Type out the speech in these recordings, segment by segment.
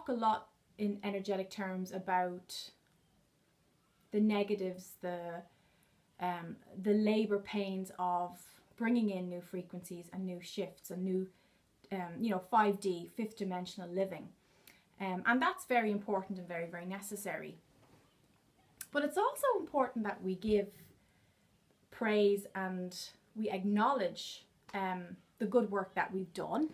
talk a lot in energetic terms about the negatives, the labor pains of bringing in new frequencies and new shifts and new, 5D, fifth dimensional living. And that's very important and very, very necessary. But it's also important that we give praise and we acknowledge the good work that we've done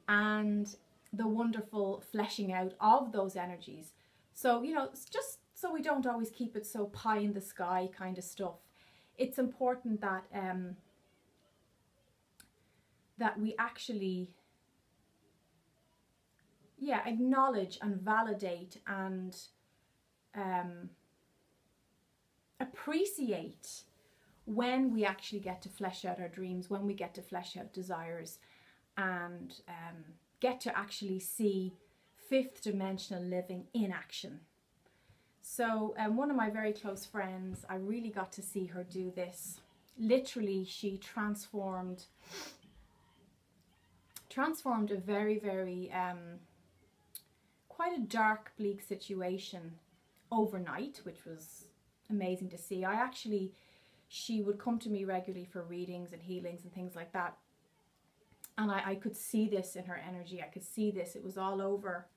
and the wonderful fleshing out of those energies. So, just so we don't always keep it so pie in the sky kind of stuff, it's important that that we actually acknowledge and validate and appreciate when we actually get to flesh out our dreams, when we get to flesh out desires, and get to actually see fifth dimensional living in action. So one of my very close friends, I really got to see her do this. Literally, she transformed a very, very quite a dark, bleak situation overnight, which was amazing to see. She would come to me regularly for readings and healings and things like that. And I could see this in her energy. I could see this. It was all over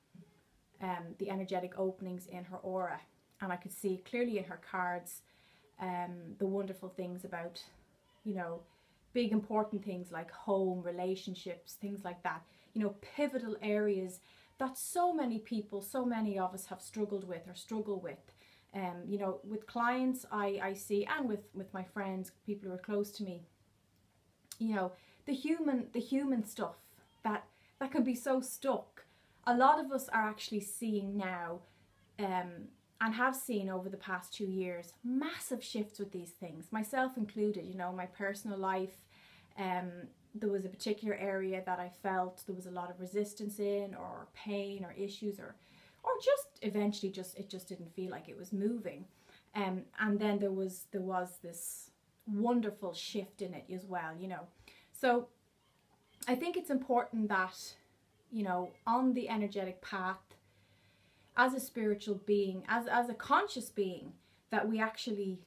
the energetic openings in her aura. And I could see clearly in her cards the wonderful things about, big important things like home, relationships, things like that. Pivotal areas that so many people, so many of us have struggled with or struggle with. With clients I see, and with my friends, people who are close to me, the human stuff that can be so stuck. A lot of us are actually seeing now, and have seen over the past 2 years, massive shifts with these things, myself included. My personal life, there was a particular area that I felt there was a lot of resistance in, or pain, or issues, or just eventually it just didn't feel like it was moving. And then there was this wonderful shift in it as well, So I think it's important that, on the energetic path, as a spiritual being, as a conscious being, that we actually,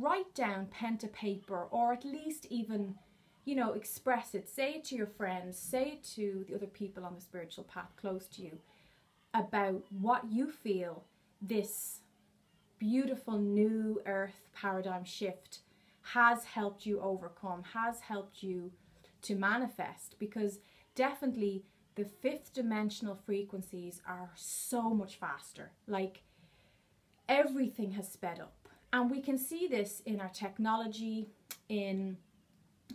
write down pen to paper, or at least even, express it. Say it to your friends, say it to the other people on the spiritual path close to you, about what you feel this beautiful new earth paradigm shift has helped you overcome, has helped you to manifest. Because definitely the fifth dimensional frequencies are so much faster. Like, everything has sped up, and we can see this in our technology, in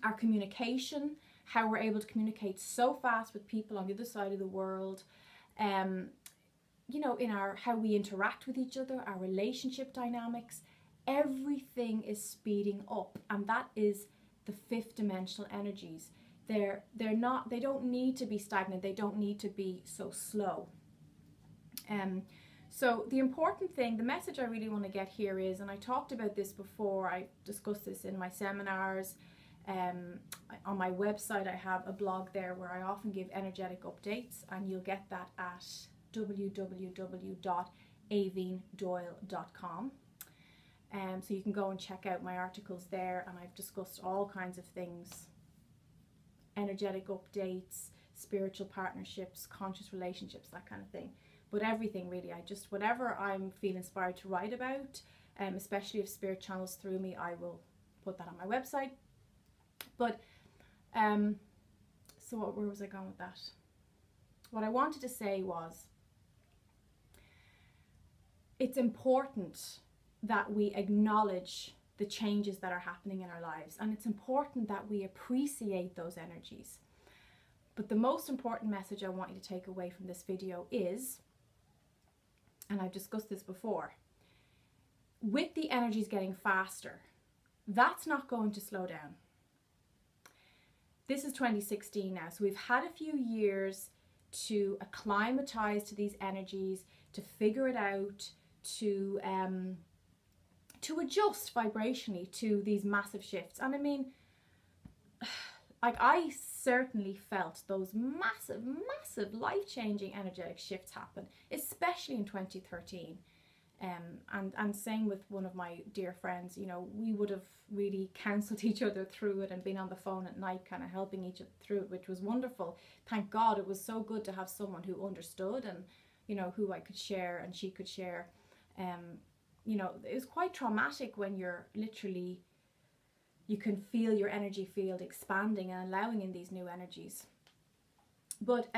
our communication, how we're able to communicate so fast with people on the other side of the world, in how we interact with each other, our relationship dynamics. Everything is speeding up, and that is the fifth dimensional energies. They don't need to be stagnant. They don't need to be so slow. So the important thing, the message I really want to get here is, and I talked about this before, I discussed this in my seminars, on my website I have a blog there where I often give energetic updates, and you'll get that at www.aveendoyle.com. So you can go and check out my articles there, and I've discussed all kinds of things: energetic updates, spiritual partnerships, conscious relationships, that kind of thing. But everything really, whatever I'm feel inspired to write about, especially if spirit channels through me, I will put that on my website. But so where was I going with that? What I wanted to say was, it's important that we acknowledge the changes that are happening in our lives, and it's important that we appreciate those energies. But the most important message I want you to take away from this video is, and I've discussed this before, with the energies getting faster, that's not going to slow down. This is 2016 now, so we've had a few years to acclimatize to these energies, to figure it out, to adjust vibrationally to these massive shifts. And I mean, like, I certainly felt those massive, massive life-changing energetic shifts happen, especially in 2013. And same with one of my dear friends, you know, we would have really counseled each other through it and been on the phone at night kind of helping each other through it, which was wonderful. Thank God, it was so good to have someone who understood and, you know, who I could share and she could share. You know, it was quite traumatic when you're literally, you can feel your energy field expanding and allowing in these new energies. But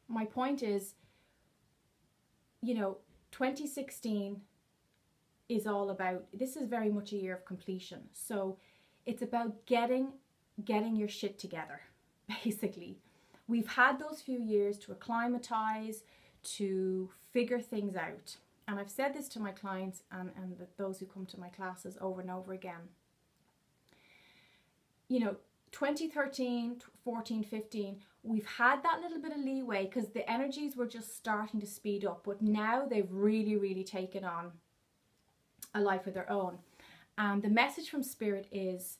my point is, you know, 2016 is all about, this is very much a year of completion. So it's about getting your shit together, basically. We've had those few years to acclimatize, to figure things out. And I've said this to my clients and those who come to my classes over and over again. You know, 2013, 14, 15, we've had that little bit of leeway because the energies were just starting to speed up. But now they've really, really taken on a life of their own. And the message from Spirit is,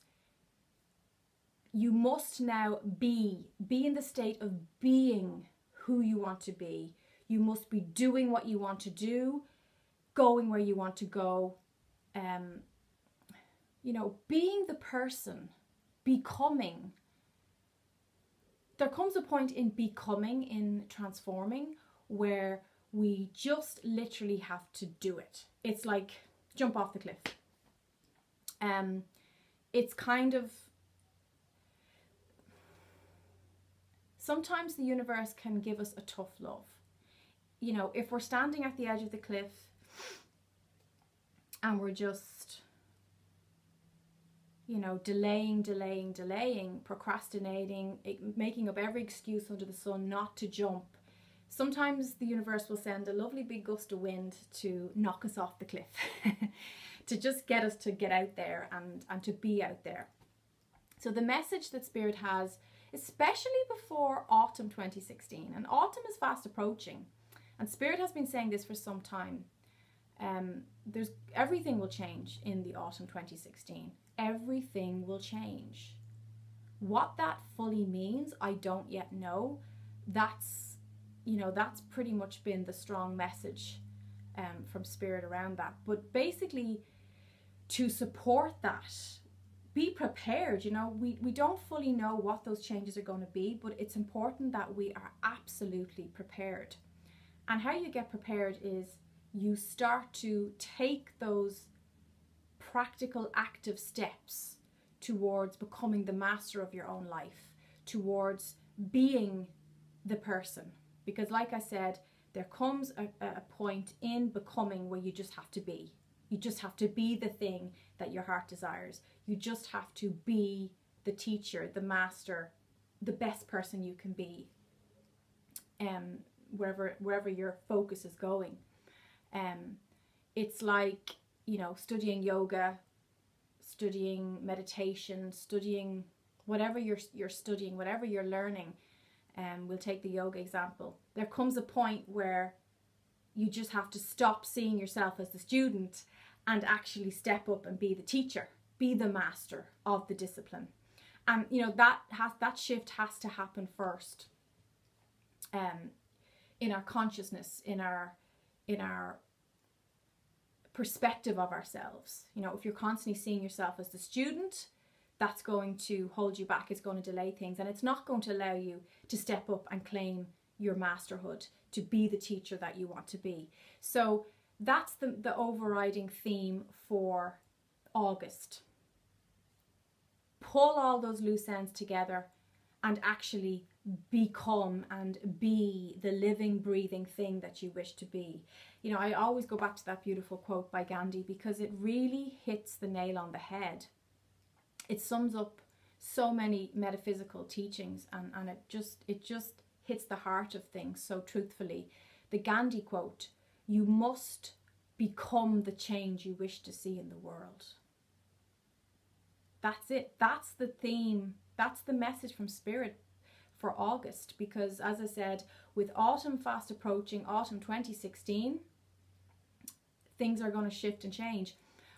you must now be in the state of being who you want to be. You must be doing what you want to do, going where you want to go, you know, being the person, becoming. There comes a point in becoming, in transforming, where we just literally have to do it. It's like jump off the cliff. It's kind of, sometimes the universe can give us a tough love. You know, if we're standing at the edge of the cliff and we're just, you know, delaying, procrastinating, making up every excuse under the sun not to jump, sometimes the universe will send a lovely big gust of wind to knock us off the cliff, to just get us to get out there and to be out there. So the message that Spirit has, especially before autumn 2016, and autumn is fast approaching, and Spirit has been saying this for some time, everything will change in the autumn 2016. Everything will change. What that fully means, I don't yet know. That's, you know, that's pretty much been the strong message from Spirit around that. But basically, to support that, be prepared. You know, we don't fully know what those changes are going to be, but it's important that we are absolutely prepared. And how you get prepared is you start to take those practical, active steps towards becoming the master of your own life, towards being the person. Because like I said, there comes a point in becoming where you just have to be. You just have to be the thing that your heart desires. You just have to be the teacher, the master, the best person you can be, wherever your focus is going. It's like, you know, studying yoga, studying meditation, studying whatever you're studying, whatever you're learning. We'll take the yoga example. There comes a point where you just have to stop seeing yourself as the student and actually step up and be the teacher, be the master of the discipline. And you know, that shift has to happen first, in our consciousness, in our perspective of ourselves. You know, if you're constantly seeing yourself as the student, that's going to hold you back. It's going to delay things, and it's not going to allow you to step up and claim your masterhood, to be the teacher that you want to be. So that's the overriding theme for August. Pull all those loose ends together and actually become and be the living, breathing thing that you wish to be. You know, I always go back to that beautiful quote by Gandhi because it really hits the nail on the head. It sums up so many metaphysical teachings, and it just hits the heart of things so truthfully. The Gandhi quote, "You must become the change you wish to see in the world." That's it. That's the theme. That's the message from Spirit for August, because as I said, with autumn fast approaching, autumn 2016, things are going to shift and change.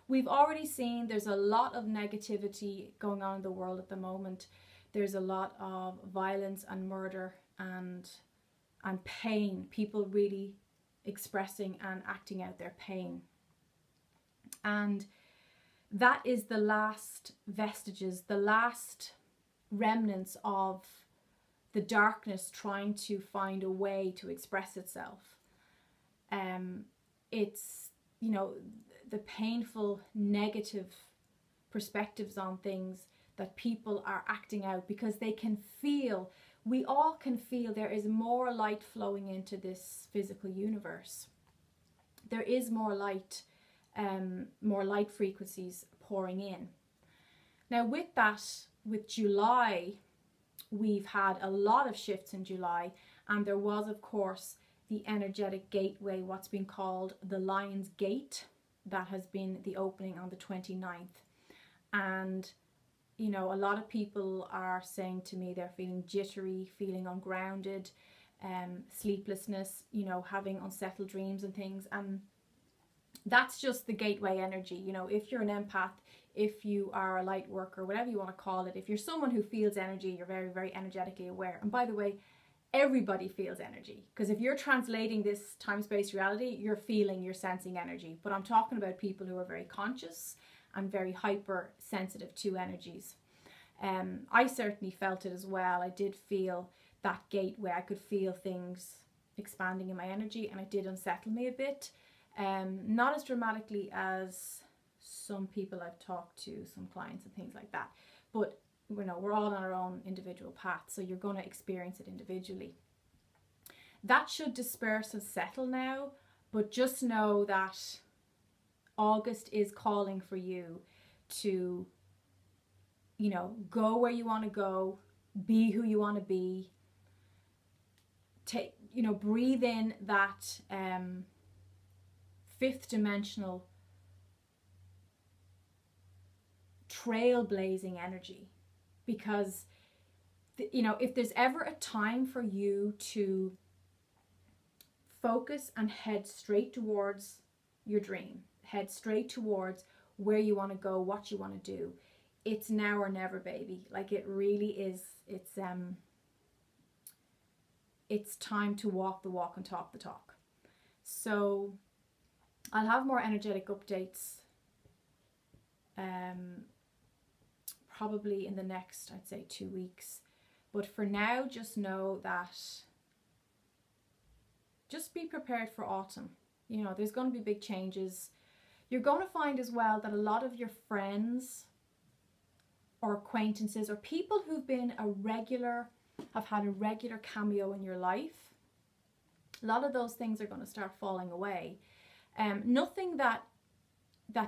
We've already seen there's a lot of negativity going on in the world at the moment. There's a lot of violence and murder and pain, people really expressing and acting out their pain. And that is the last vestiges, the last remnants of the darkness trying to find a way to express itself. It's, you know, the painful negative perspectives on things that people are acting out because they can feel, we all can feel there is more light flowing into this physical universe. There is more light frequencies pouring in. Now with that, with July, we've had a lot of shifts in July, and there was, of course, the energetic gateway, what's been called the Lion's Gate, that has been the opening on the 29th. And, you know, a lot of people are saying to me they're feeling jittery, feeling ungrounded, sleeplessness, you know, having unsettled dreams and things. And that's just the gateway energy. You know, if you're an empath, if you are a light worker, whatever you want to call it, if you're someone who feels energy, you're very, very energetically aware. And by the way, everybody feels energy, because if you're translating this time-space reality, you're feeling, you're sensing energy. But I'm talking about people who are very conscious and very hypersensitive to energies. I certainly felt it as well. I did feel that gateway. I could feel things expanding in my energy, and it did unsettle me a bit. Not as dramatically as some people I've talked to, some clients and things like that. But you know, we're all on our own individual path, so you're going to experience it individually. That should disperse and settle now, but just know that August is calling for you to, you know, go where you want to go, be who you want to be. Take, you know, breathe in that fifth dimensional trailblazing energy. Because, you know, if there's ever a time for you to focus and head straight towards your dream, head straight towards where you want to go, what you want to do, it's now or never, baby. Like, it really is. It's time to walk the walk and talk the talk. So I'll have more energetic updates probably in the next, I'd say, 2 weeks. But for now, just know that, just be prepared for autumn. You know, there's going to be big changes. You're going to find as well that a lot of your friends or acquaintances or people who've been have had a regular cameo in your life, a lot of those things are going to start falling away. Nothing that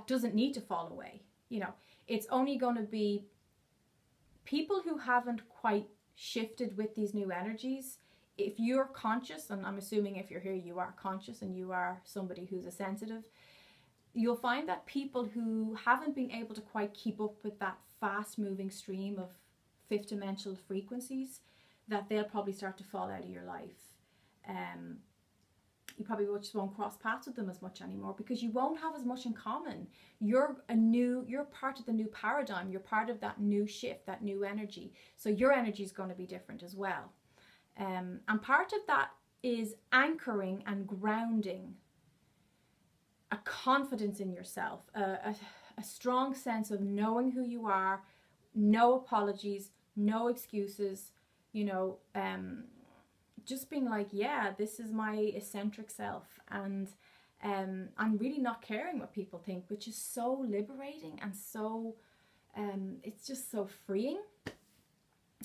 doesn't need to fall away. You know, it's only going to be people who haven't quite shifted with these new energies. If you're conscious, and I'm assuming if you're here you are conscious and you are somebody who's a sensitive, you'll find that people who haven't been able to quite keep up with that fast moving stream of fifth dimensional frequencies, that they'll probably start to fall out of your life. You probably just won't cross paths with them as much anymore, because you won't have as much in common. You're part of the new paradigm. You're part of that new shift, that new energy. So your energy is going to be different as well. And part of that is anchoring and grounding, a confidence in yourself, a strong sense of knowing who you are, no apologies, no excuses, you know, just being like, yeah, this is my eccentric self, and I'm really not caring what people think, which is so liberating and so, it's just so freeing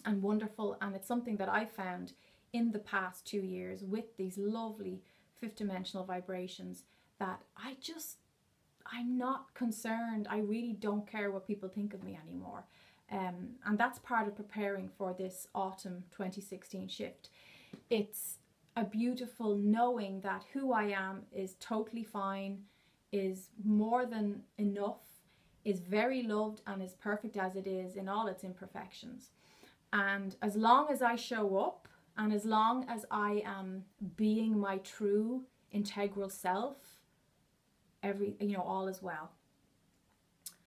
and wonderful. And it's something that I found in the past 2 years with these lovely fifth dimensional vibrations, that I'm not concerned. I really don't care what people think of me anymore. And that's part of preparing for this autumn 2016 shift. It's a beautiful knowing that who I am is totally fine, is more than enough, is very loved, and is perfect as it is in all its imperfections. And as long as I show up, and as long as I am being my true integral self, all is well.